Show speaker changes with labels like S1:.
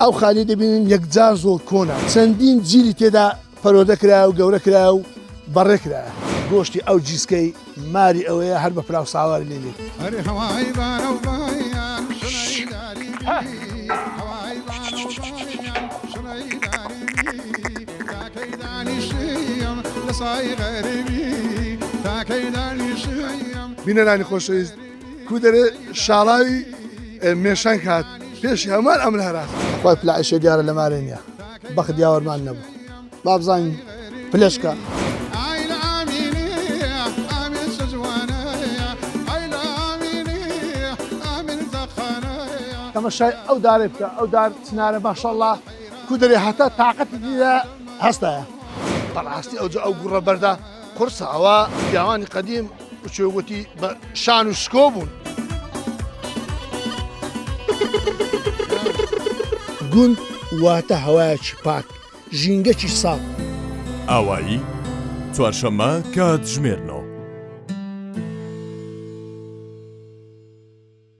S1: ئەو خانی دەبینن یەکجار زۆر کۆنا چەندین جیلی تێدا پەرۆدەکرا و گەورەکرا و بەڕێکرا گۆشتی ئەو جیسکەی ماری ئەوەیە هەر بە پراو ساواری لێ بینەرانی خۆشەویست کو دەرێ شاڵاوی مێشان کات پێشی هەمان ئەم هەرات خۆی پلایشە دیارە لە مارێ نییە بەخ دیاوەرمان نەبوو با بزانین پلشکە تەماشای ئەو دارێ بکە ئەو دار چنارە ماشەڵڵا کو دەرێ هەتا تااقەتی دیدا هەستایە بەڕاستی ئەوجا ئەو گوڕە بەردا قورسە ئەوە پیاوانی قەدیم وچێوەتی بە شان و شکۆ بوون گوند واتە هەوایەکی پاک ژینگەکی ساڵ
S2: ئاوایی چوارشەممە کاتژمێرنەوە